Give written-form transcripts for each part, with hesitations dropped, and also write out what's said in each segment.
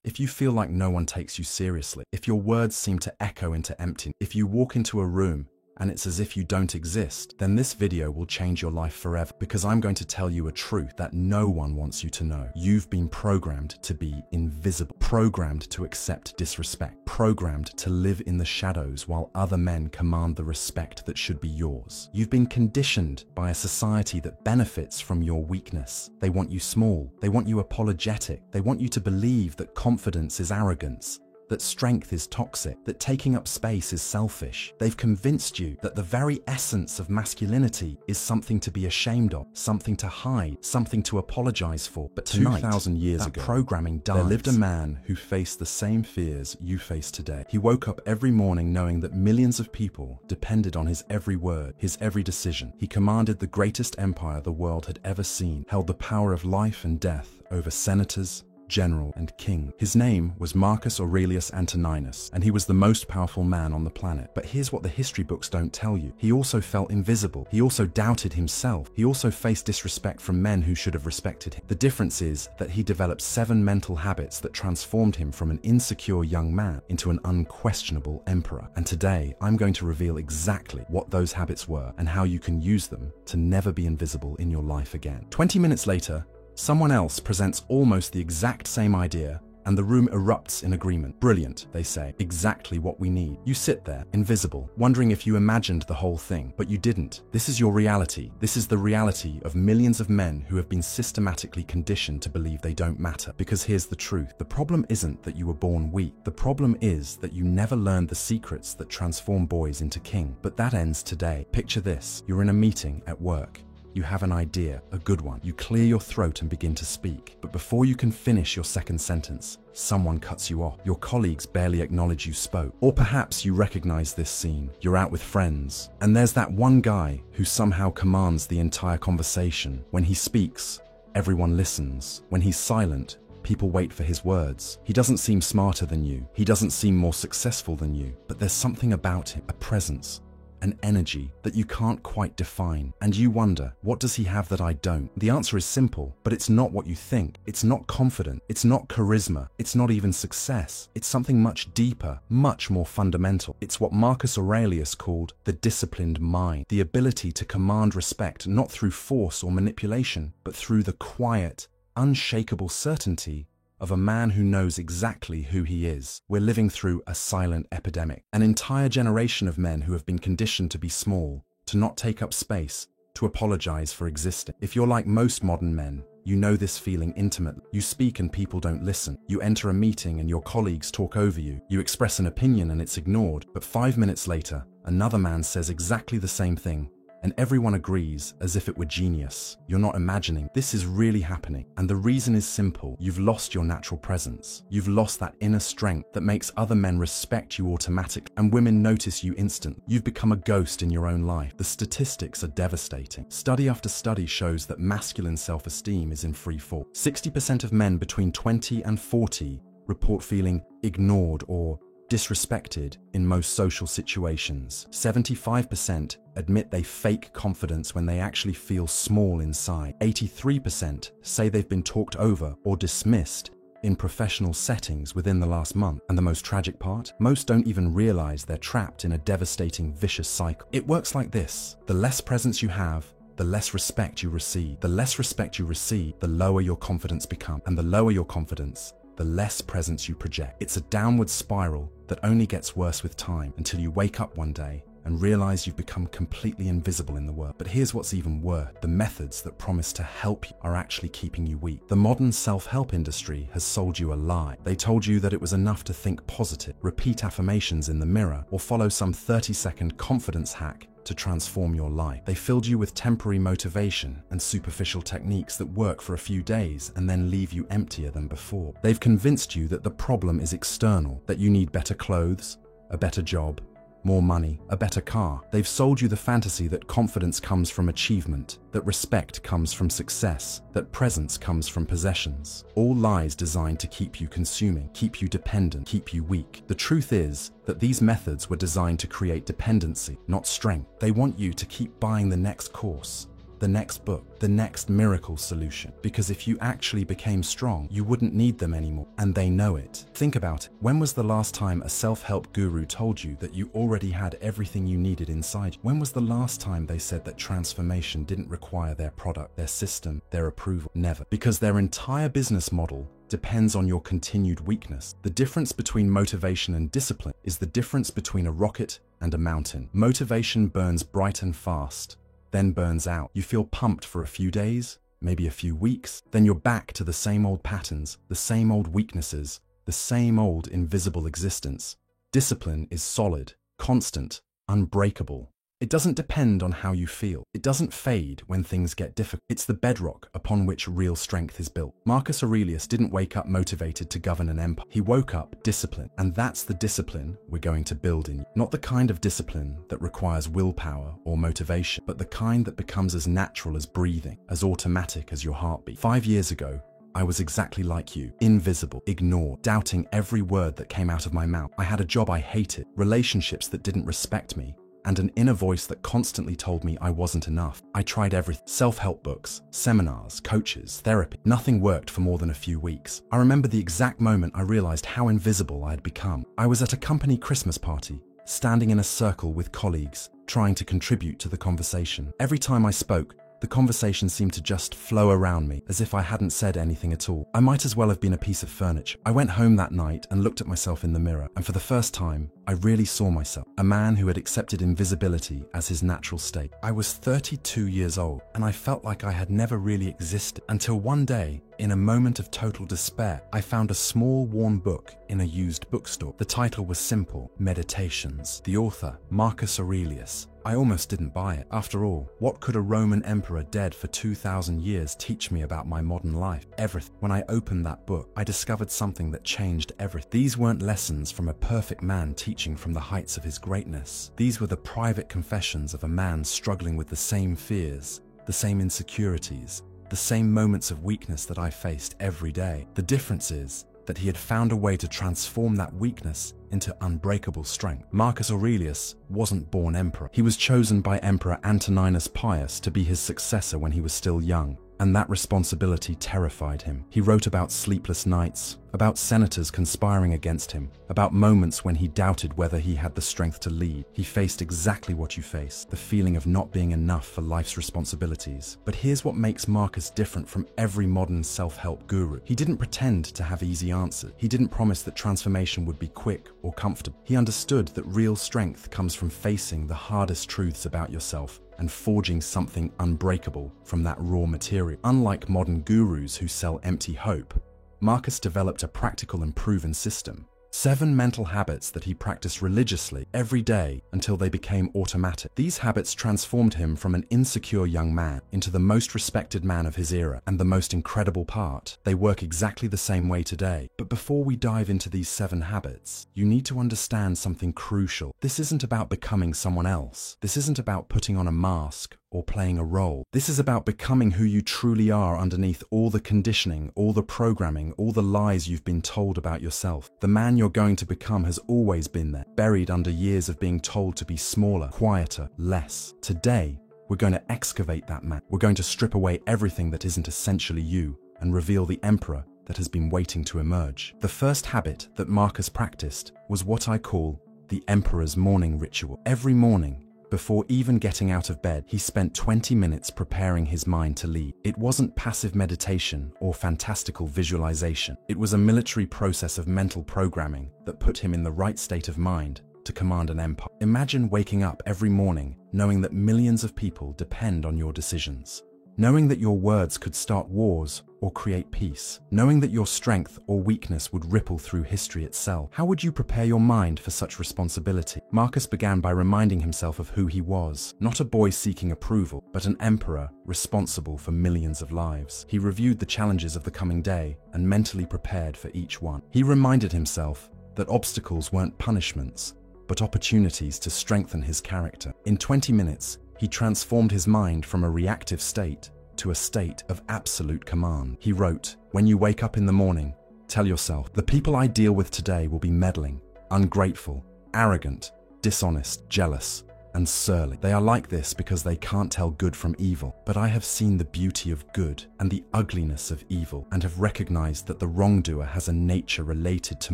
if you feel like no one takes you seriously, if your words seem to echo into emptiness, if you walk into a room and it's as if you don't exist, then this video will change your life forever, because I'm going to tell you a truth that no one wants you to know. You've been programmed to be invisible, programmed to accept disrespect, programmed to live in the shadows while other men command the respect that should be yours. You've been conditioned by a society that benefits from your weakness. They want you small, they want you apologetic, they want you to believe that confidence is arrogance, that strength is toxic, that taking up space is selfish. They've convinced you that the very essence of masculinity is something to be ashamed of, something to hide, something to apologize for. But tonight, 2,000 years ago, programming dies. There lived a man who faced the same fears you face today. He woke up every morning knowing that millions of people depended on his every word, his every decision. He commanded the greatest empire the world had ever seen, held the power of life and death over senators, general, and king. His name was Marcus Aurelius Antoninus, and he was the most powerful man on the planet. But here's what the history books don't tell you. He also felt invisible. He also doubted himself. He also faced disrespect from men who should have respected him. The difference is that he developed 7 mental habits that transformed him from an insecure young man into an unquestionable emperor. And today, I'm going to reveal exactly what those habits were and how you can use them to never be invisible in your life again. 20 minutes later, someone else presents almost the exact same idea, and the room erupts in agreement. Brilliant, they say. Exactly what we need. You sit there, invisible, wondering if you imagined the whole thing, but you didn't. This is your reality. This is the reality of millions of men who have been systematically conditioned to believe they don't matter. Because here's the truth. The problem isn't that you were born weak. The problem is that you never learned the secrets that transform boys into king. But that ends today. Picture this. You're in a meeting at work. You have an idea, a good one. You clear your throat and begin to speak. But before you can finish your second sentence, someone cuts you off. Your colleagues barely acknowledge you spoke. Or perhaps you recognize this scene. You're out with friends, and there's that one guy who somehow commands the entire conversation. When he speaks, everyone listens. When he's silent, people wait for his words. He doesn't seem smarter than you. He doesn't seem more successful than you. But there's something about him, a presence, an energy that you can't quite define. And you wonder, what does he have that I don't? The answer is simple, but it's not what you think. It's not confident. It's not charisma. It's not even success. It's something much deeper, much more fundamental. It's what Marcus Aurelius called the disciplined mind, the ability to command respect not through force or manipulation, but through the quiet, unshakable certainty of a man who knows exactly who he is. We're living through a silent epidemic. An entire generation of men who have been conditioned to be small, to not take up space, to apologize for existing. If you're like most modern men, you know this feeling intimately. You speak and people don't listen. You enter a meeting and your colleagues talk over you. You express an opinion and it's ignored. But 5 minutes later, another man says exactly the same thing, and everyone agrees as if it were genius. You're not imagining. This is really happening. And the reason is simple. You've lost your natural presence. You've lost that inner strength that makes other men respect you automatically, and women notice you instantly. You've become a ghost in your own life. The statistics are devastating. Study after study shows that masculine self-esteem is in free fall. 60% of men between 20 and 40 report feeling ignored or disrespected in most social situations. 75% admit they fake confidence when they actually feel small inside. 83% say they've been talked over or dismissed in professional settings within the last month. And the most tragic part? Most don't even realize they're trapped in a devastating, vicious cycle. It works like this. The less presence you have, the less respect you receive. The less respect you receive, the lower your confidence becomes. And the lower your confidence, the less presence you project. It's a downward spiral that only gets worse with time, until you wake up one day and realize you've become completely invisible in the world. But here's what's even worse. The methods that promise to help you are actually keeping you weak. The modern self-help industry has sold you a lie. They told you that it was enough to think positive, repeat affirmations in the mirror, or follow some 30-second confidence hack to transform your life. They filled you with temporary motivation and superficial techniques that work for a few days and then leave you emptier than before. They've convinced you that the problem is external, that you need better clothes, a better job, more money, a better car. They've sold you the fantasy that confidence comes from achievement, that respect comes from success, that presence comes from possessions. All lies designed to keep you consuming, keep you dependent, keep you weak. The truth is that these methods were designed to create dependency, not strength. They want you to keep buying the next course, the next book, the next miracle solution. Because if you actually became strong, you wouldn't need them anymore, and they know it. Think about it. When was the last time a self-help guru told you that you already had everything you needed inside you? When was the last time they said that transformation didn't require their product, their system, their approval? Never. Because their entire business model depends on your continued weakness. The difference between motivation and discipline is the difference between a rocket and a mountain. Motivation burns bright and fast, then burns out. You feel pumped for a few days, maybe a few weeks, then you're back to the same old patterns, the same old weaknesses, the same old invisible existence. Discipline is solid, constant, unbreakable. It doesn't depend on how you feel. It doesn't fade when things get difficult. It's the bedrock upon which real strength is built. Marcus Aurelius didn't wake up motivated to govern an empire. He woke up disciplined, and that's the discipline we're going to build in you. Not the kind of discipline that requires willpower or motivation, but the kind that becomes as natural as breathing, as automatic as your heartbeat. 5 years ago, I was exactly like you, invisible, ignored, doubting every word that came out of my mouth. I had a job I hated, relationships that didn't respect me, and an inner voice that constantly told me I wasn't enough. I tried everything: self-help books, seminars, coaches, therapy. Nothing worked for more than a few weeks. I remember the exact moment I realized how invisible I had become. I was at a company Christmas party, standing in a circle with colleagues, trying to contribute to the conversation. Every time I spoke, the conversation seemed to just flow around me, as if I hadn't said anything at all. I might as well have been a piece of furniture. I went home that night and looked at myself in the mirror, and for the first time, I really saw myself, a man who had accepted invisibility as his natural state. I was 32 years old, and I felt like I had never really existed, until one day, in a moment of total despair, I found a small, worn book in a used bookstore. The title was simple: Meditations. The author, Marcus Aurelius. I almost didn't buy it. After all, what could a Roman emperor dead for 2,000 years teach me about my modern life? Everything. When I opened that book, I discovered something that changed everything. These weren't lessons from a perfect man teaching from the heights of his greatness. These were the private confessions of a man struggling with the same fears, the same insecurities, the same moments of weakness that I faced every day. The difference is that he had found a way to transform that weakness into unbreakable strength. Marcus Aurelius wasn't born emperor. He was chosen by Emperor Antoninus Pius to be his successor when he was still young, and that responsibility terrified him. He wrote about sleepless nights, about senators conspiring against him, about moments when he doubted whether he had the strength to lead. He faced exactly what you face, the feeling of not being enough for life's responsibilities. But here's what makes Marcus different from every modern self-help guru. He didn't pretend to have easy answers. He didn't promise that transformation would be quick or comfortable. He understood that real strength comes from facing the hardest truths about yourself and forging something unbreakable from that raw material. Unlike modern gurus who sell empty hope, Marcus developed a practical and proven system. 7 mental habits that he practiced religiously every day until they became automatic. These habits transformed him from an insecure young man into the most respected man of his era. And the most incredible part, they work exactly the same way today. But before we dive into these 7 habits, you need to understand something crucial. This isn't about becoming someone else. This isn't about putting on a mask or playing a role. This is about becoming who you truly are underneath all the conditioning, all the programming, all the lies you've been told about yourself. The man you're going to become has always been there, buried under years of being told to be smaller, quieter, less. Today, we're going to excavate that man. We're going to strip away everything that isn't essentially you and reveal the emperor that has been waiting to emerge. The first habit that Marcus practiced was what I call the emperor's morning ritual. Every morning, before even getting out of bed, he spent 20 minutes preparing his mind to lead. It wasn't passive meditation or fantastical visualization. It was a military process of mental programming that put him in the right state of mind to command an empire. Imagine waking up every morning knowing that millions of people depend on your decisions. Knowing that your words could start wars or create peace. Knowing that your strength or weakness would ripple through history itself. How would you prepare your mind for such responsibility? Marcus began by reminding himself of who he was. Not a boy seeking approval, but an emperor responsible for millions of lives. He reviewed the challenges of the coming day and mentally prepared for each one. He reminded himself that obstacles weren't punishments, but opportunities to strengthen his character. In 20 minutes, he transformed his mind from a reactive state to a state of absolute command. He wrote, "When you wake up in the morning, tell yourself, the people I deal with today will be meddling, ungrateful, arrogant, dishonest, jealous, and surly. They are like this because they can't tell good from evil. But I have seen the beauty of good and the ugliness of evil, and have recognized that the wrongdoer has a nature related to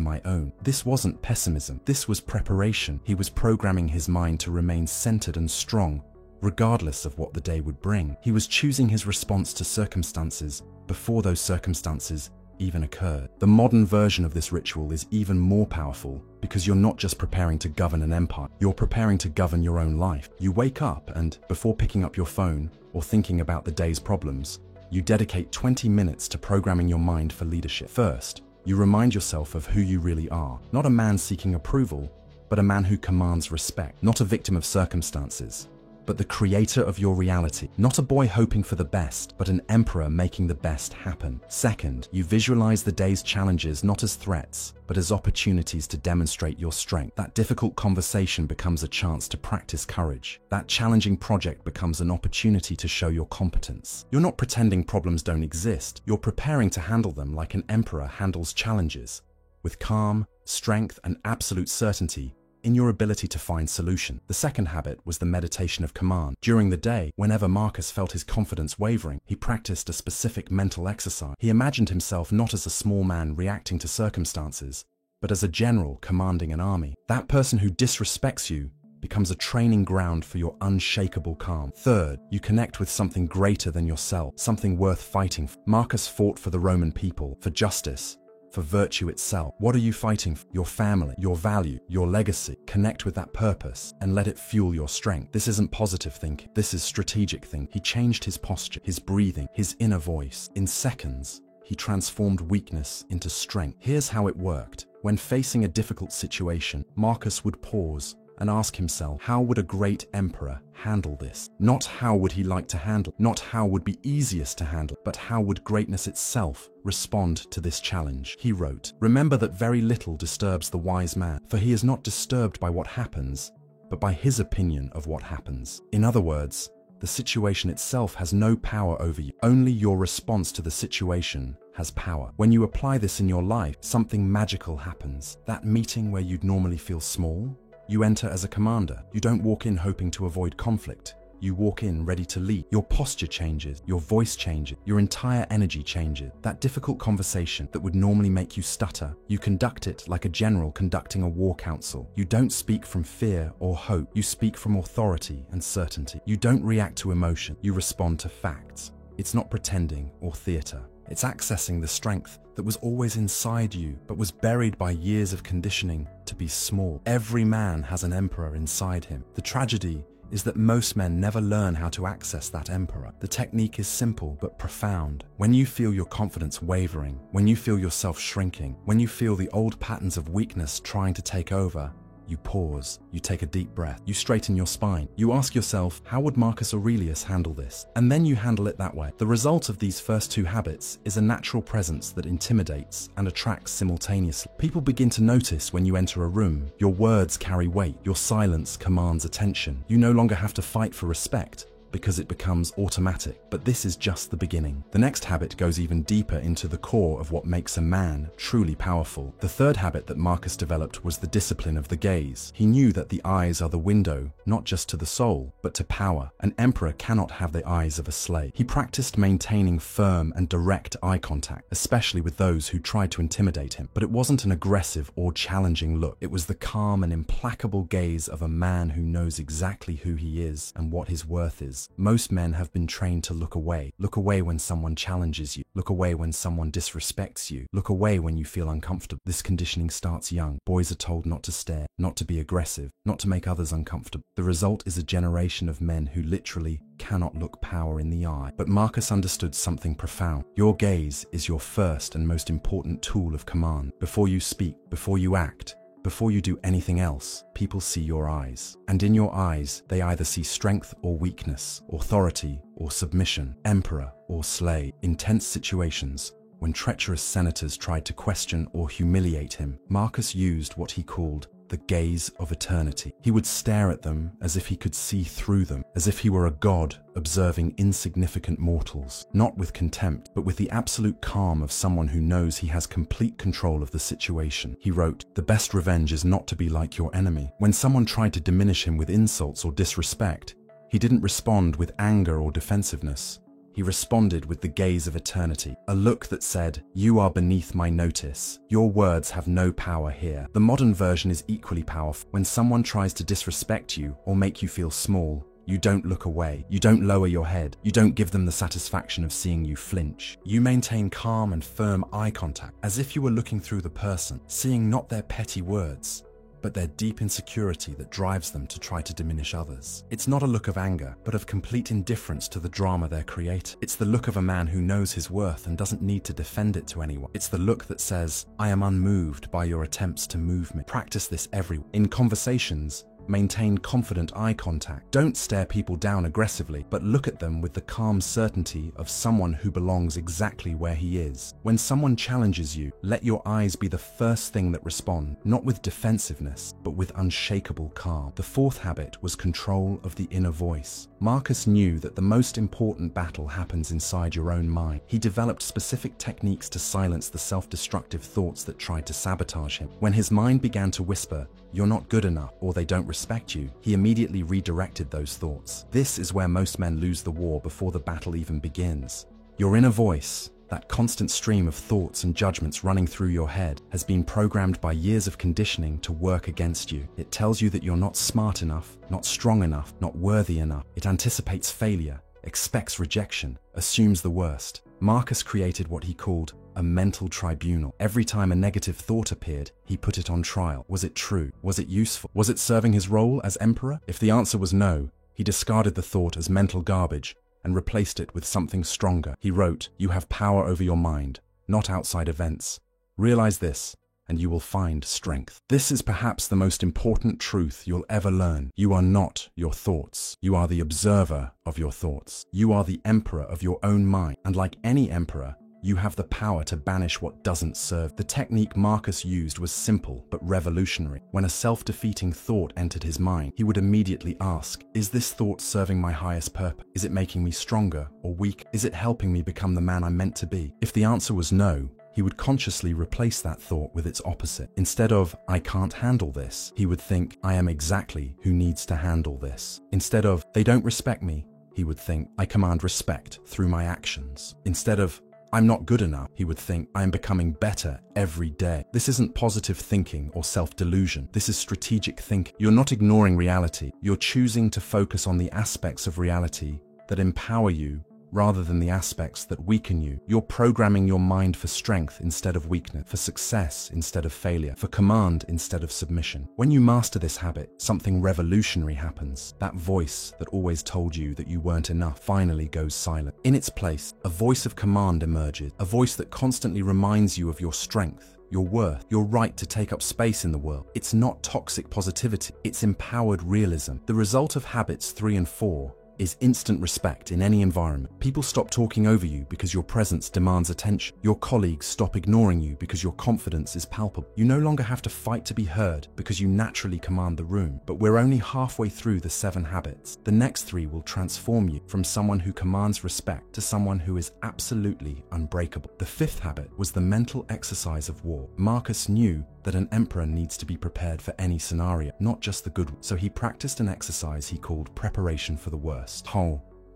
my own. This wasn't pessimism. This was preparation. He was programming his mind to remain centered and strong, regardless of what the day would bring. He was choosing his response to circumstances before those circumstances even occurred. The modern version of this ritual is even more powerful because you're not just preparing to govern an empire, you're preparing to govern your own life. You wake up and, before picking up your phone or thinking about the day's problems, you dedicate 20 minutes to programming your mind for leadership. First, you remind yourself of who you really are, not a man seeking approval, but a man who commands respect, not a victim of circumstances, but the creator of your reality, not a boy hoping for the best, but an emperor making the best happen. Second, you visualize the day's challenges not as threats, but as opportunities to demonstrate your strength. That difficult conversation becomes a chance to practice courage. That challenging project becomes an opportunity to show your competence. You're not pretending problems don't exist. You're preparing to handle them like an emperor handles challenges, with calm, strength, and absolute certainty in your ability to find solution. The second habit was the meditation of command. During the day, whenever Marcus felt his confidence wavering, he practiced a specific mental exercise. He imagined himself not as a small man reacting to circumstances, but as a general commanding an army. That person who disrespects you becomes a training ground for your unshakable calm. Third, you connect with something greater than yourself, something worth fighting for. Marcus fought for the Roman people, for justice, for virtue itself. What are you fighting for? Your family, your value, your legacy. Connect with that purpose and let it fuel your strength. This isn't positive thinking. This is strategic thinking. He changed his posture, his breathing, his inner voice. In seconds, he transformed weakness into strength. Here's how it worked. When facing a difficult situation, Marcus would pause and ask himself, how would a great emperor handle this? Not how would he like to handle, not how would be easiest to handle, but how would greatness itself respond to this challenge? He wrote, "Remember that very little disturbs the wise man, for he is not disturbed by what happens, but by his opinion of what happens." In other words, the situation itself has no power over you. Only your response to the situation has power. When you apply this in your life, something magical happens. That meeting where you'd normally feel small, you enter as a commander. You don't walk in hoping to avoid conflict. You walk in ready to lead. Your posture changes, your voice changes, your entire energy changes. That difficult conversation that would normally make you stutter, you conduct it like a general conducting a war council. You don't speak from fear or hope. You speak from authority and certainty. You don't react to emotion. You respond to facts. It's not pretending or theater. It's accessing the strength that was always inside you, but was buried by years of conditioning to be small. Every man has an emperor inside him. The tragedy is that most men never learn how to access that emperor. The technique is simple but profound. When you feel your confidence wavering, when you feel yourself shrinking, when you feel the old patterns of weakness trying to take over, you pause, you take a deep breath, you straighten your spine. You ask yourself, how would Marcus Aurelius handle this? And then you handle it that way. The result of these first two habits is a natural presence that intimidates and attracts simultaneously. People begin to notice when you enter a room. Your words carry weight, your silence commands attention. You no longer have to fight for respect, because it becomes automatic. But this is just the beginning. The next habit goes even deeper into the core of what makes a man truly powerful. The third habit that Marcus developed was the discipline of the gaze. He knew that the eyes are the window, not just to the soul, but to power. An emperor cannot have the eyes of a slave. He practiced maintaining firm and direct eye contact, especially with those who tried to intimidate him. But it wasn't an aggressive or challenging look. It was the calm and implacable gaze of a man who knows exactly who he is and what his worth is. Most men have been trained to look away. Look away when someone challenges you. Look away when someone disrespects you. Look away when you feel uncomfortable. This conditioning starts young. Boys are told not to stare, not to be aggressive, not to make others uncomfortable. The result is a generation of men who literally cannot look power in the eye. But Marcus understood something profound. Your gaze is your first and most important tool of command. Before you speak, before you act, before you do anything else, people see your eyes. And in your eyes, they either see strength or weakness, authority or submission, emperor or slave. Intense situations, when treacherous senators tried to question or humiliate him, Marcus used what he called the gaze of eternity. He would stare at them as if he could see through them, as if he were a god observing insignificant mortals, not with contempt, but with the absolute calm of someone who knows he has complete control of the situation. He wrote, "The best revenge is not to be like your enemy." When someone tried to diminish him with insults or disrespect, he didn't respond with anger or defensiveness. He responded with the gaze of eternity, a look that said, "You are beneath my notice. Your words have no power here." The modern version is equally powerful. When someone tries to disrespect you or make you feel small, you don't look away. You don't lower your head. You don't give them the satisfaction of seeing you flinch. You maintain calm and firm eye contact, as if you were looking through the person, seeing not their petty words, but their deep insecurity that drives them to try to diminish others. It's not a look of anger, but of complete indifference to the drama they're creating. It's the look of a man who knows his worth and doesn't need to defend it to anyone. It's the look that says, "I am unmoved by your attempts to move me." Practice this everywhere. In conversations, maintain confident eye contact. Don't stare people down aggressively, but look at them with the calm certainty of someone who belongs exactly where he is. When someone challenges you, let your eyes be the first thing that respond, not with defensiveness, but with unshakable calm. The fourth habit was control of the inner voice. Marcus knew that the most important battle happens inside your own mind. He developed specific techniques to silence the self-destructive thoughts that tried to sabotage him. When his mind began to whisper, "You're not good enough," or "They don't respect you," he immediately redirected those thoughts. This is where most men lose the war before the battle even begins. Your inner voice, that constant stream of thoughts and judgments running through your head, has been programmed by years of conditioning to work against you. It tells you that you're not smart enough, not strong enough, not worthy enough. It anticipates failure, expects rejection, assumes the worst. Marcus created what he called a mental tribunal. Every time a negative thought appeared, he put it on trial. Was it true? Was it useful? Was it serving his role as emperor? If the answer was no, he discarded the thought as mental garbage and replaced it with something stronger. He wrote, "You have power over your mind, not outside events. Realize this, and you will find strength." This is perhaps the most important truth you'll ever learn. You are not your thoughts. You are the observer of your thoughts. You are the emperor of your own mind. And like any emperor, you have the power to banish what doesn't serve. The technique Marcus used was simple but revolutionary. When a self-defeating thought entered his mind, he would immediately ask, "Is this thought serving my highest purpose? Is it making me stronger or weak? Is it helping me become the man I'm meant to be?" If the answer was no, he would consciously replace that thought with its opposite. Instead of, "I can't handle this," he would think, "I am exactly who needs to handle this." Instead of, "They don't respect me," he would think, "I command respect through my actions." Instead of, "I'm not good enough," he would think, "I am becoming better every day." This isn't positive thinking or self-delusion. This is strategic thinking. You're not ignoring reality. You're choosing to focus on the aspects of reality that empower you rather than the aspects that weaken you. You're programming your mind for strength instead of weakness, for success instead of failure, for command instead of submission. When you master this habit, something revolutionary happens. That voice that always told you that you weren't enough finally goes silent. In its place, a voice of command emerges, a voice that constantly reminds you of your strength, your worth, your right to take up space in the world. It's not toxic positivity, it's empowered realism. The result of habits 3 and 4 is instant respect in any environment. People stop talking over you because your presence demands attention. Your colleagues stop ignoring you because your confidence is palpable. You no longer have to fight to be heard because you naturally command the room. But we're only halfway through the 7 habits. The next 3 will transform you from someone who commands respect to someone who is absolutely unbreakable. The 5th habit was the mental exercise of war. Marcus knew that an emperor needs to be prepared for any scenario, not just the good one. So he practiced an exercise he called preparation for the worst.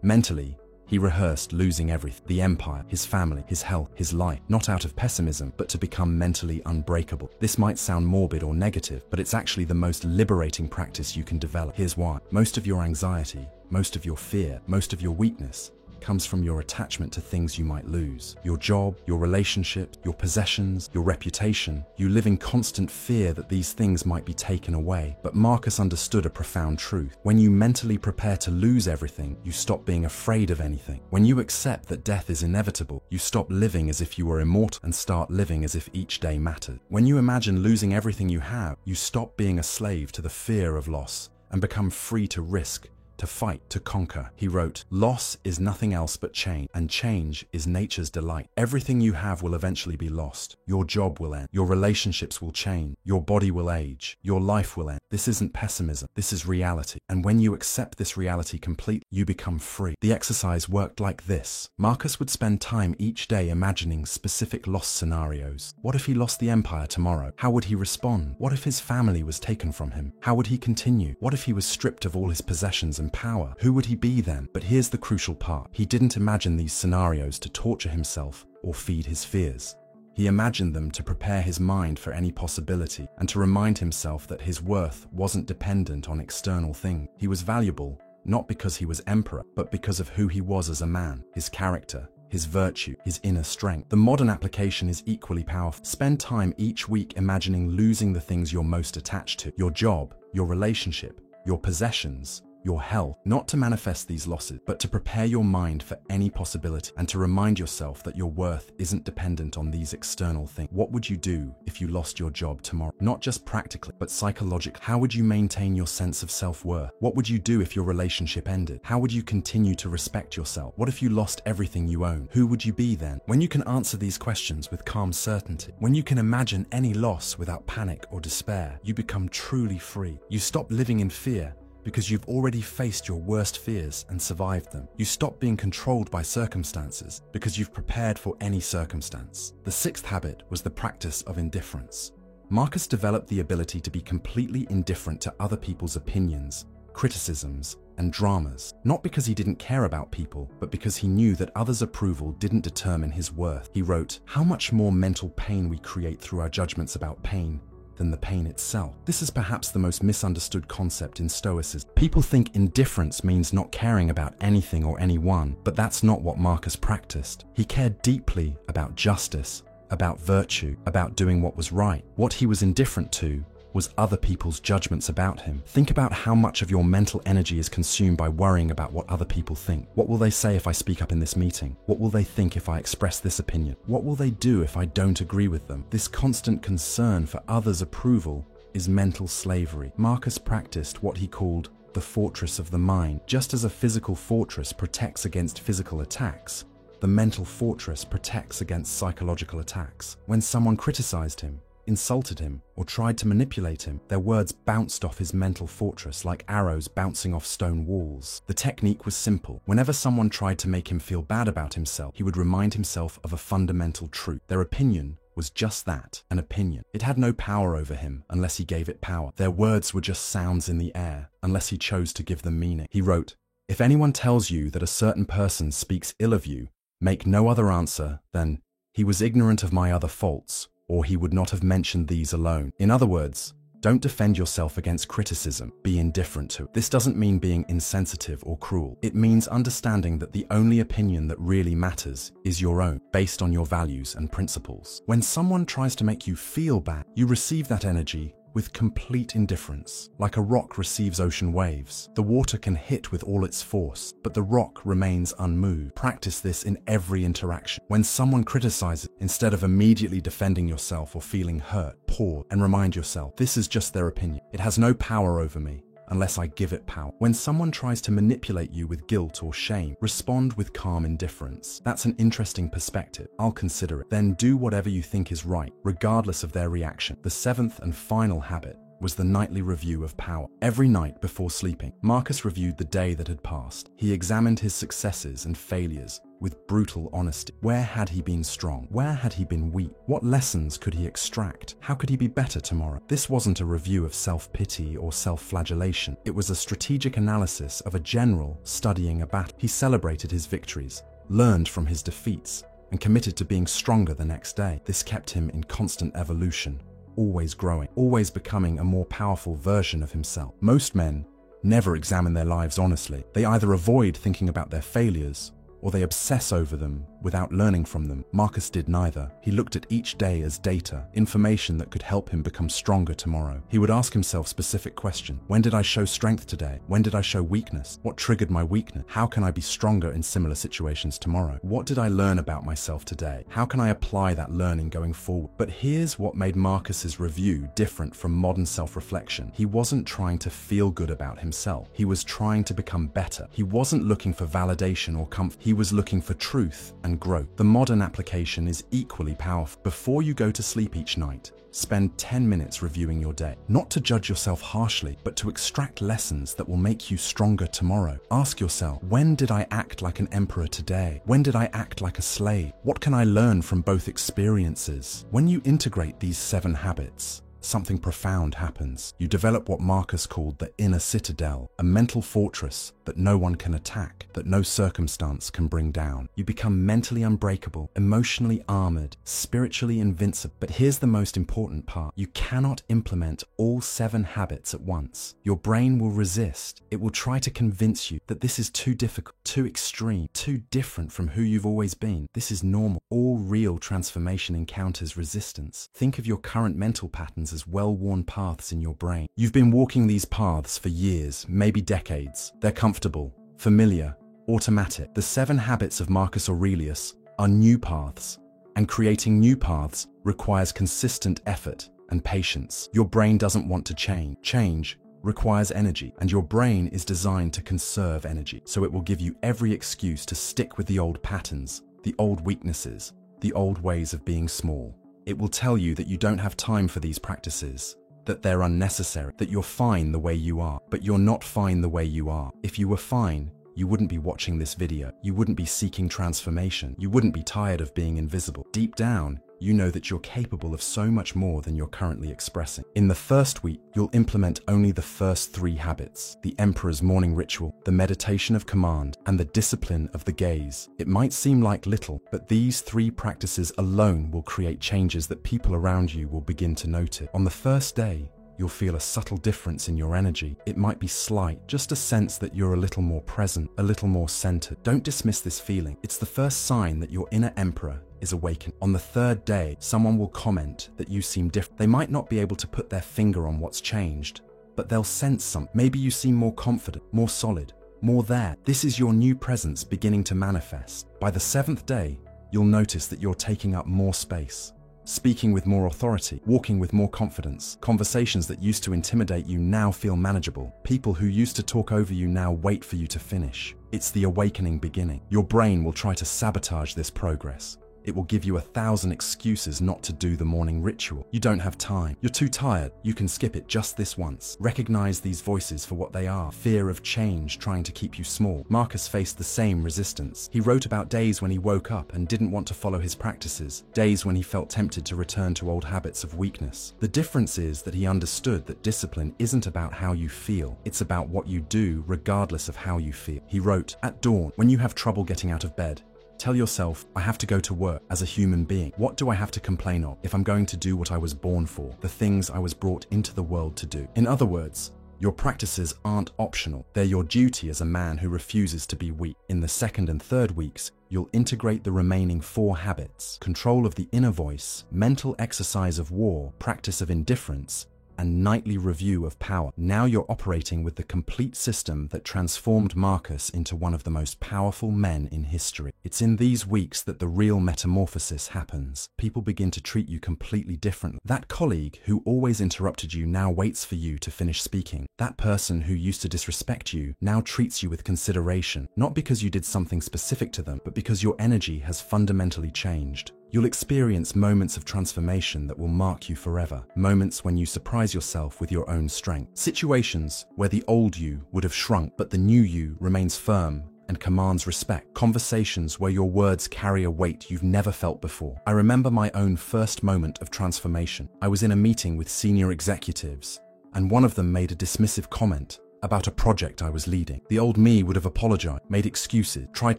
Mentally, he rehearsed losing everything: the empire, his family, his health, his life, not out of pessimism, but to become mentally unbreakable. This might sound morbid or negative, but it's actually the most liberating practice you can develop. Here's why. Most of your anxiety, most of your fear, most of your weakness comes from your attachment to things you might lose. Your job, your relationships, your possessions, your reputation. You live in constant fear that these things might be taken away. But Marcus understood a profound truth. When you mentally prepare to lose everything, you stop being afraid of anything. When you accept that death is inevitable, you stop living as if you were immortal and start living as if each day mattered. When you imagine losing everything you have, you stop being a slave to the fear of loss and become free to risk, to fight, to conquer. He wrote, "Loss is nothing else but change, and change is nature's delight. Everything you have will eventually be lost. Your job will end. Your relationships will change. Your body will age. Your life will end. This isn't pessimism. This is reality. And when you accept this reality completely, you become free." The exercise worked like this. Marcus would spend time each day imagining specific loss scenarios. What if he lost the empire tomorrow? How would he respond? What if his family was taken from him? How would he continue? What if he was stripped of all his possessions and power? Who would he be then? But here's the crucial part. He didn't imagine these scenarios to torture himself or feed his fears. He imagined them to prepare his mind for any possibility and to remind himself that his worth wasn't dependent on external things. He was valuable, not because he was emperor, but because of who he was as a man, his character, his virtue, his inner strength. The modern application is equally powerful. Spend time each week imagining losing the things you're most attached to: your job, your relationship, your possessions, your health, not to manifest these losses, but to prepare your mind for any possibility and to remind yourself that your worth isn't dependent on these external things. What would you do if you lost your job tomorrow? Not just practically, but psychologically. How would you maintain your sense of self-worth? What would you do if your relationship ended? How would you continue to respect yourself? What if you lost everything you own? Who would you be then? When you can answer these questions with calm certainty, when you can imagine any loss without panic or despair, you become truly free. You stop living in fear, because you've already faced your worst fears and survived them. You stop being controlled by circumstances because you've prepared for any circumstance. The sixth habit was the practice of indifference. Marcus developed the ability to be completely indifferent to other people's opinions, criticisms, and dramas, not because he didn't care about people, but because he knew that others' approval didn't determine his worth. He wrote, "How much more mental pain we create through our judgments about pain than the pain itself." This is perhaps the most misunderstood concept in Stoicism. People think indifference means not caring about anything or anyone, but that's not what Marcus practiced. He cared deeply about justice, about virtue, about doing what was right. What he was indifferent to was other people's judgments about him. Think about how much of your mental energy is consumed by worrying about what other people think. What will they say if I speak up in this meeting? What will they think if I express this opinion? What will they do if I don't agree with them? This constant concern for others' approval is mental slavery. Marcus practiced what he called the fortress of the mind. Just as a physical fortress protects against physical attacks, the mental fortress protects against psychological attacks. When someone criticized him, insulted him, or tried to manipulate him, their words bounced off his mental fortress like arrows bouncing off stone walls. The technique was simple. Whenever someone tried to make him feel bad about himself, he would remind himself of a fundamental truth. Their opinion was just that, an opinion. It had no power over him unless he gave it power. Their words were just sounds in the air unless he chose to give them meaning. He wrote, "If anyone tells you that a certain person speaks ill of you, make no other answer than, 'He was ignorant of my other faults,' or 'he would not have mentioned these alone.'" In other words, don't defend yourself against criticism, be indifferent to it. This doesn't mean being insensitive or cruel. It means understanding that the only opinion that really matters is your own, based on your values and principles. When someone tries to make you feel bad, you receive that energy with complete indifference. Like a rock receives ocean waves. The water can hit with all its force, but the rock remains unmoved. Practice this in every interaction. When someone criticizes, instead of immediately defending yourself or feeling hurt, pause and remind yourself, this is just their opinion. It has no power over me unless I give it power. When someone tries to manipulate you with guilt or shame, respond with calm indifference. That's an interesting perspective. I'll consider it. Then do whatever you think is right, regardless of their reaction. The seventh and final habit was the nightly review of power. Every night before sleeping, Marcus reviewed the day that had passed. He examined his successes and failures with brutal honesty. Where had he been strong? Where had he been weak? What lessons could he extract? How could he be better tomorrow? This wasn't a review of self-pity or self-flagellation. It was a strategic analysis of a general studying a battle. He celebrated his victories, learned from his defeats, and committed to being stronger the next day. This kept him in constant evolution, always growing, always becoming a more powerful version of himself. Most men never examine their lives honestly. They either avoid thinking about their failures or they obsess over them without learning from them. Marcus did neither. He looked at each day as data, information that could help him become stronger tomorrow. He would ask himself specific questions. When did I show strength today? When did I show weakness? What triggered my weakness? How can I be stronger in similar situations tomorrow? What did I learn about myself today? How can I apply that learning going forward? But here's what made Marcus's review different from modern self-reflection. He wasn't trying to feel good about himself. He was trying to become better. He wasn't looking for validation or comfort. He was looking for truth and growth. The modern application is equally powerful. Before you go to sleep each night, spend 10 minutes reviewing your day. Not to judge yourself harshly, but to extract lessons that will make you stronger tomorrow. Ask yourself, when did I act like an emperor today? When did I act like a slave? What can I learn from both experiences? When you integrate these 7 habits, something profound happens. You develop what Marcus called the inner citadel, a mental fortress that no one can attack, that no circumstance can bring down. You become mentally unbreakable, emotionally armored, spiritually invincible. But here's the most important part. You cannot implement all 7 habits at once. Your brain will resist. It will try to convince you that this is too difficult, too extreme, too different from who you've always been. This is normal. All real transformation encounters resistance. Think of your current mental patterns as well-worn paths in your brain. You've been walking these paths for years, maybe decades. They're comfortable, familiar, automatic. The 7 habits of Marcus Aurelius are new paths, and creating new paths requires consistent effort and patience. Your brain doesn't want to change. Change requires energy, and your brain is designed to conserve energy, so it will give you every excuse to stick with the old patterns, the old weaknesses, the old ways of being small. It will tell you that you don't have time for these practices, that they're unnecessary, that you're fine the way you are. But you're not fine the way you are. If you were fine, you wouldn't be watching this video. You wouldn't be seeking transformation. You wouldn't be tired of being invisible. Deep down, you know that you're capable of so much more than you're currently expressing. In the first week, you'll implement only the first 3 habits: the Emperor's morning ritual, the meditation of command, and the discipline of the gaze. It might seem like little, but these 3 practices alone will create changes that people around you will begin to notice. On the first day, you'll feel a subtle difference in your energy. It might be slight, just a sense that you're a little more present, a little more centered. Don't dismiss this feeling. It's the first sign that your inner emperor is awakened. On the 3rd day, someone will comment that you seem different. They might not be able to put their finger on what's changed, but they'll sense something. Maybe you seem more confident, more solid, more there. This is your new presence beginning to manifest. By the 7th day, you'll notice that you're taking up more space, speaking with more authority, walking with more confidence. Conversations that used to intimidate you now feel manageable. People who used to talk over you now wait for you to finish. It's the awakening beginning. Your brain will try to sabotage this progress. It will give you 1,000 excuses not to do the morning ritual. You don't have time. You're too tired. You can skip it just this once. Recognize these voices for what they are. Fear of change trying to keep you small. Marcus faced the same resistance. He wrote about days when he woke up and didn't want to follow his practices. Days when he felt tempted to return to old habits of weakness. The difference is that he understood that discipline isn't about how you feel. It's about what you do regardless of how you feel. He wrote, "At dawn, when you have trouble getting out of bed, tell yourself, I have to go to work as a human being. What do I have to complain of if I'm going to do what I was born for, the things I was brought into the world to do?" In other words, your practices aren't optional. They're your duty as a man who refuses to be weak. In the 2nd and 3rd weeks, you'll integrate the remaining 4 habits: control of the inner voice, mental exercise of war, practice of indifference, and nightly review of power. Now you're operating with the complete system that transformed Marcus into one of the most powerful men in history. It's in these weeks that the real metamorphosis happens. People begin to treat you completely differently. That colleague who always interrupted you now waits for you to finish speaking. That person who used to disrespect you now treats you with consideration, not because you did something specific to them, but because your energy has fundamentally changed. You'll experience moments of transformation that will mark you forever. Moments when you surprise yourself with your own strength. Situations where the old you would have shrunk, but the new you remains firm and commands respect. Conversations where your words carry a weight you've never felt before. I remember my own first moment of transformation. I was in a meeting with senior executives, and one of them made a dismissive comment about a project I was leading. The old me would have apologized, made excuses, tried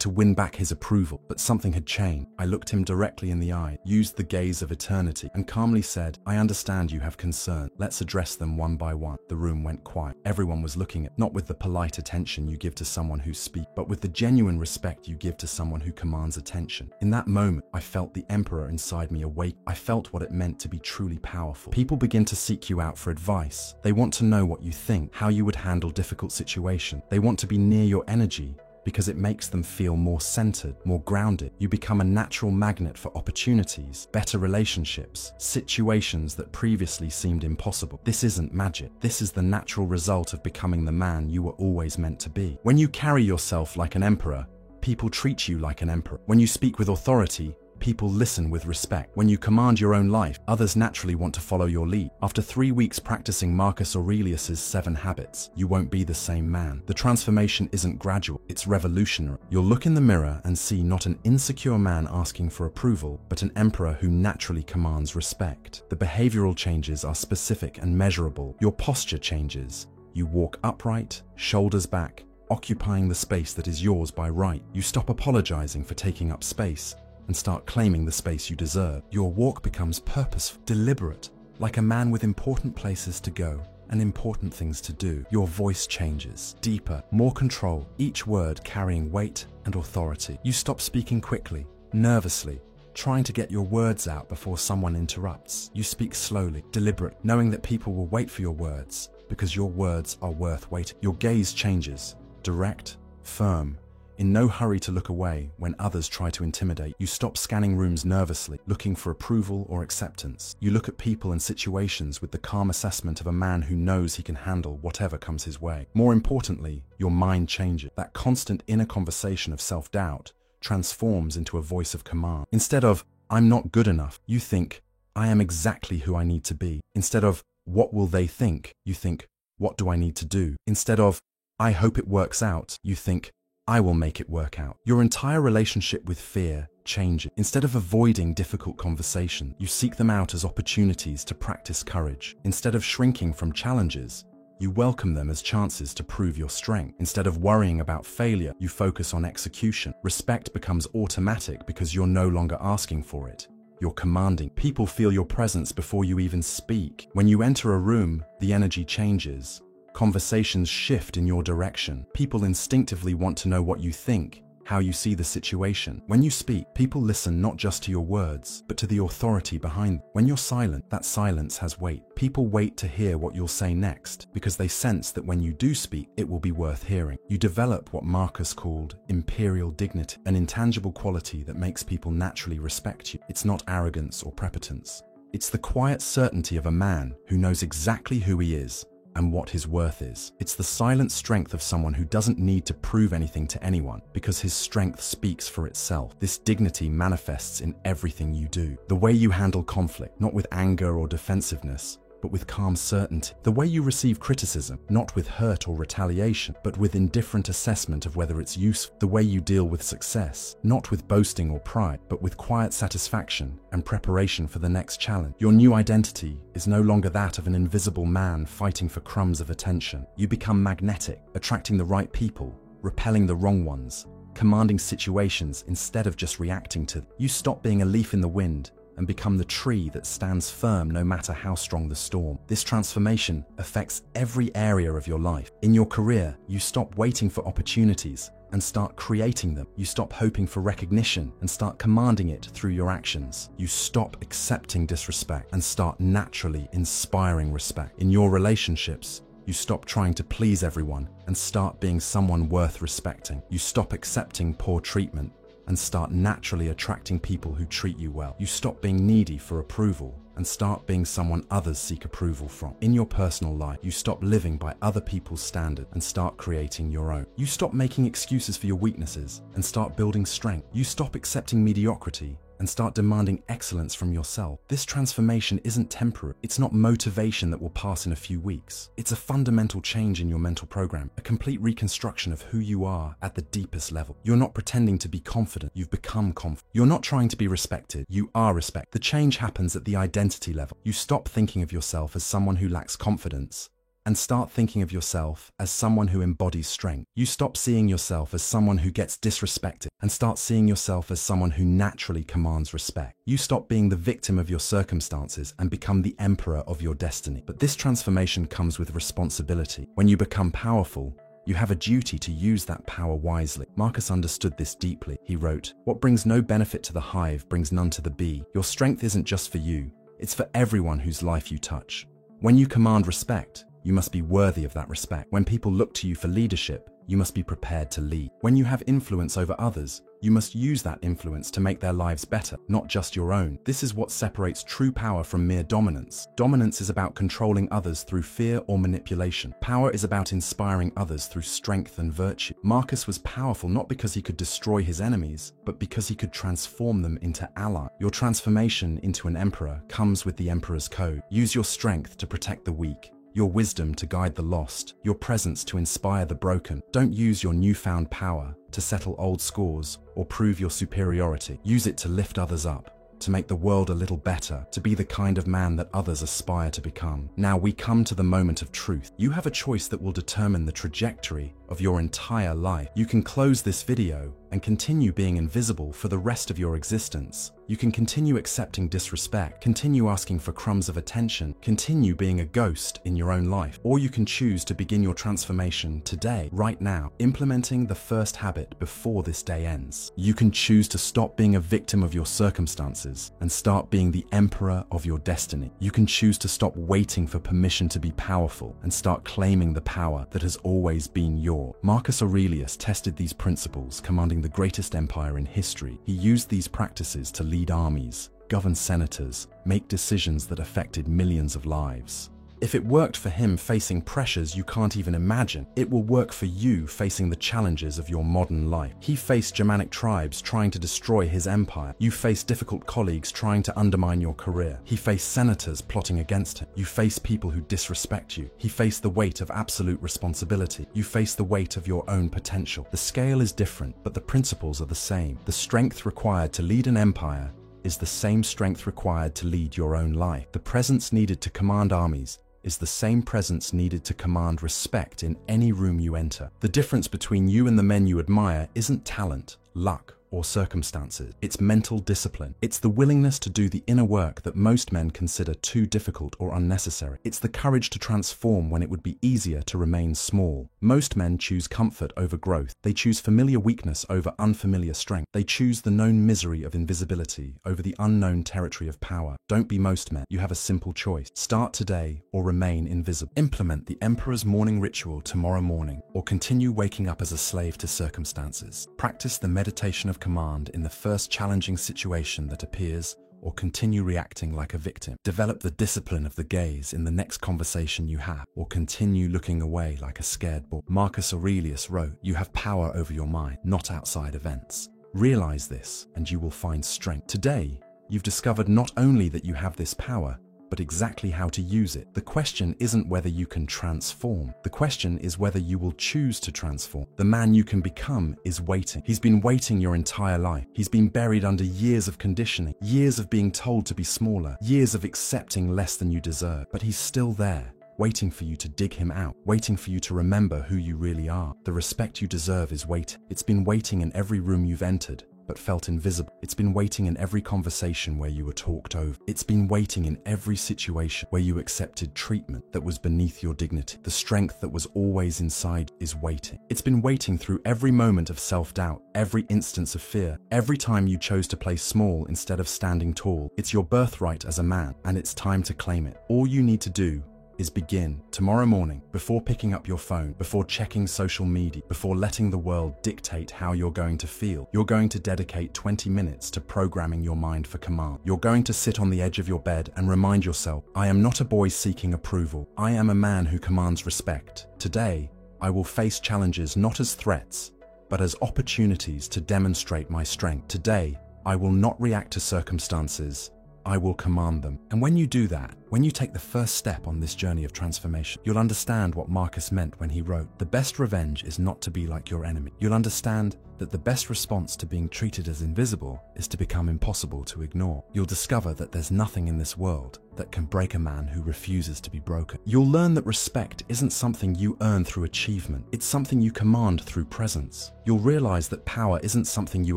to win back his approval, but something had changed. I looked him directly in the eye, used the gaze of eternity, and calmly said, "I understand you have concerns. Let's address them one by one." The room went quiet. Everyone was looking at, not with the polite attention you give to someone who speaks, but with the genuine respect you give to someone who commands attention. In that moment, I felt the emperor inside me awake. I felt what it meant to be truly powerful. People begin to seek you out for advice. They want to know what you think, how you would handle difficult situations. They want to be near your energy because it makes them feel more centered, more grounded. You become a natural magnet for opportunities, better relationships, situations that previously seemed impossible. This isn't magic. This is the natural result of becoming the man you were always meant to be. When you carry yourself like an emperor, people treat you like an emperor. When you speak with authority, people listen with respect. When you command your own life, others naturally want to follow your lead. After 3 weeks practicing Marcus Aurelius's 7 habits, you won't be the same man. The transformation isn't gradual, it's revolutionary. You'll look in the mirror and see not an insecure man asking for approval, but an emperor who naturally commands respect. The behavioral changes are specific and measurable. Your posture changes. You walk upright, shoulders back, occupying the space that is yours by right. You stop apologizing for taking up space and start claiming the space you deserve. Your walk becomes purposeful, deliberate, like a man with important places to go and important things to do. Your voice changes, deeper, more control, each word carrying weight and authority. You stop speaking quickly, nervously, trying to get your words out before someone interrupts. You speak slowly, deliberate, knowing that people will wait for your words because your words are worth waiting. Your gaze changes, direct, firm, in no hurry to look away when others try to intimidate. You stop scanning rooms nervously, looking for approval or acceptance. You look at people and situations with the calm assessment of a man who knows he can handle whatever comes his way. More importantly, your mind changes. That constant inner conversation of self-doubt transforms into a voice of command. Instead of, "I'm not good enough," you think, "I am exactly who I need to be." Instead of, "What will they think?" you think, "What do I need to do?" Instead of, "I hope it works out," you think, "I will make it work out." Your entire relationship with fear changes. Instead of avoiding difficult conversation, you seek them out as opportunities to practice courage. Instead of shrinking from challenges, you welcome them as chances to prove your strength. Instead of worrying about failure, you focus on execution. Respect becomes automatic because you're no longer asking for it. You're commanding. People feel your presence before you even speak. When you enter a room, the energy changes. Conversations shift in your direction. People instinctively want to know what you think, how you see the situation. When you speak, people listen not just to your words, but to the authority behind them. When you're silent, that silence has weight. People wait to hear what you'll say next, because they sense that when you do speak, it will be worth hearing. You develop what Marcus called imperial dignity, an intangible quality that makes people naturally respect you. It's not arrogance or prepotence. It's the quiet certainty of a man who knows exactly who he is and what his worth is. It's the silent strength of someone who doesn't need to prove anything to anyone because his strength speaks for itself. This dignity manifests in everything you do. The way you handle conflict, not with anger or defensiveness, but with calm certainty. The way you receive criticism, not with hurt or retaliation, but with indifferent assessment of whether it's useful. The way you deal with success, not with boasting or pride, but with quiet satisfaction and preparation for the next challenge. Your new identity is no longer that of an invisible man fighting for crumbs of attention. You become magnetic, attracting the right people, repelling the wrong ones, commanding situations instead of just reacting to them. You stop being a leaf in the wind and become the tree that stands firm no matter how strong the storm. This transformation affects every area of your life. In your career, you stop waiting for opportunities and start creating them. You stop hoping for recognition and start commanding it through your actions. You stop accepting disrespect and start naturally inspiring respect. In your relationships, you stop trying to please everyone and start being someone worth respecting. You stop accepting poor treatment and start naturally attracting people who treat you well. You stop being needy for approval and start being someone others seek approval from. In your personal life, you stop living by other people's standards and start creating your own. You stop making excuses for your weaknesses and start building strength. You stop accepting mediocrity and start demanding excellence from yourself. This transformation isn't temporary. It's not motivation that will pass in a few weeks. It's a fundamental change in your mental program, a complete reconstruction of who you are at the deepest level. You're not pretending to be confident, you've become confident. You're not trying to be respected, you are respected. The change happens at the identity level. You stop thinking of yourself as someone who lacks confidence and start thinking of yourself as someone who embodies strength. You stop seeing yourself as someone who gets disrespected and start seeing yourself as someone who naturally commands respect. You stop being the victim of your circumstances and become the emperor of your destiny. But this transformation comes with responsibility. When you become powerful, you have a duty to use that power wisely. Marcus understood this deeply. He wrote, "What brings no benefit to the hive brings none to the bee." Your strength isn't just for you, it's for everyone whose life you touch. When you command respect, you must be worthy of that respect. When people look to you for leadership, you must be prepared to lead. When you have influence over others, you must use that influence to make their lives better, not just your own. This is what separates true power from mere dominance. Dominance is about controlling others through fear or manipulation. Power is about inspiring others through strength and virtue. Marcus was powerful not because he could destroy his enemies, but because he could transform them into allies. Your transformation into an emperor comes with the emperor's code. Use your strength to protect the weak, your wisdom to guide the lost, your presence to inspire the broken. Don't use your newfound power to settle old scores or prove your superiority. Use it to lift others up, to make the world a little better, to be the kind of man that others aspire to become. Now we come to the moment of truth. You have a choice that will determine the trajectory of your entire life. You can close this video and continue being invisible for the rest of your existence. You can continue accepting disrespect, continue asking for crumbs of attention, continue being a ghost in your own life. Or you can choose to begin your transformation today, right now, implementing the first habit before this day ends. You can choose to stop being a victim of your circumstances and start being the emperor of your destiny. You can choose to stop waiting for permission to be powerful and start claiming the power that has always been yours. Marcus Aurelius tested these principles, commanding the greatest empire in history. He used these practices to lead armies, govern senators, make decisions that affected millions of lives. If it worked for him facing pressures you can't even imagine, it will work for you facing the challenges of your modern life. He faced Germanic tribes trying to destroy his empire. You face difficult colleagues trying to undermine your career. He faced senators plotting against him. You face people who disrespect you. He faced the weight of absolute responsibility. You face the weight of your own potential. The scale is different, but the principles are the same. The strength required to lead an empire is the same strength required to lead your own life. The presence needed to command armies is the same presence needed to command respect in any room you enter. The difference between you and the men you admire isn't talent, luck, or circumstances. It's mental discipline. It's the willingness to do the inner work that most men consider too difficult or unnecessary. It's the courage to transform when it would be easier to remain small. Most men choose comfort over growth. They choose familiar weakness over unfamiliar strength. They choose the known misery of invisibility over the unknown territory of power. Don't be most men. You have a simple choice. Start today or remain invisible. Implement the Emperor's morning ritual tomorrow morning, or continue waking up as a slave to circumstances. Practice the meditation of command in the first challenging situation that appears, or continue reacting like a victim. Develop the discipline of the gaze in the next conversation you have, or continue looking away like a scared boy. Marcus Aurelius wrote, "You have power over your mind, not outside events." Realize this, and you will find strength. Today, you've discovered not only that you have this power, but exactly how to use it. The question isn't whether you can transform. The question is whether you will choose to transform. The man you can become is waiting. He's been waiting your entire life. He's been buried under years of conditioning, years of being told to be smaller, years of accepting less than you deserve. But he's still there, waiting for you to dig him out, waiting for you to remember who you really are. The respect you deserve is waiting. It's been waiting in every room you've entered, but felt invisible. It's been waiting in every conversation where you were talked over. It's been waiting in every situation where you accepted treatment that was beneath your dignity. The strength that was always inside is waiting. It's been waiting through every moment of self-doubt, every instance of fear, every time you chose to play small instead of standing tall. It's your birthright as a man, and it's time to claim it. All you need to do is begin tomorrow morning, before picking up your phone, before checking social media, before letting the world dictate how you're going to feel. You're going to dedicate 20 minutes to programming your mind for command. You're going to sit on the edge of your bed and remind yourself, I am not a boy seeking approval. I am a man who commands respect. Today, I will face challenges not as threats, but as opportunities to demonstrate my strength. Today, I will not react to circumstances. I will command them. And when you do that, When you take the first step on this journey of transformation, you'll understand what Marcus meant when he wrote, "The best revenge is not to be like your enemy." You'll understand that the best response to being treated as invisible is to become impossible to ignore. You'll discover that there's nothing in this world that can break a man who refuses to be broken. You'll learn that respect isn't something you earn through achievement, it's something you command through presence. You'll realize that power isn't something you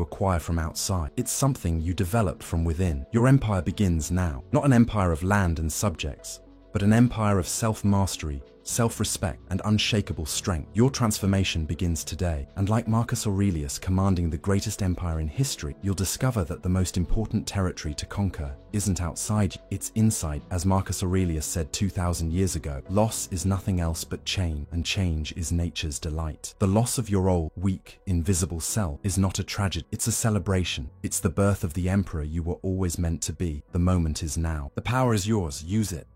acquire from outside, it's something you develop from within. Your empire begins now, not an empire of land and subjects, but an empire of self-mastery, self-respect, and unshakable strength. Your transformation begins today, and like Marcus Aurelius commanding the greatest empire in history, you'll discover that the most important territory to conquer isn't outside you, it's inside. As Marcus Aurelius said 2,000 years ago, loss is nothing else but change, and change is nature's delight. The loss of your old, weak, invisible self is not a tragedy, it's a celebration. It's the birth of the emperor you were always meant to be. The moment is now. The power is yours, use it.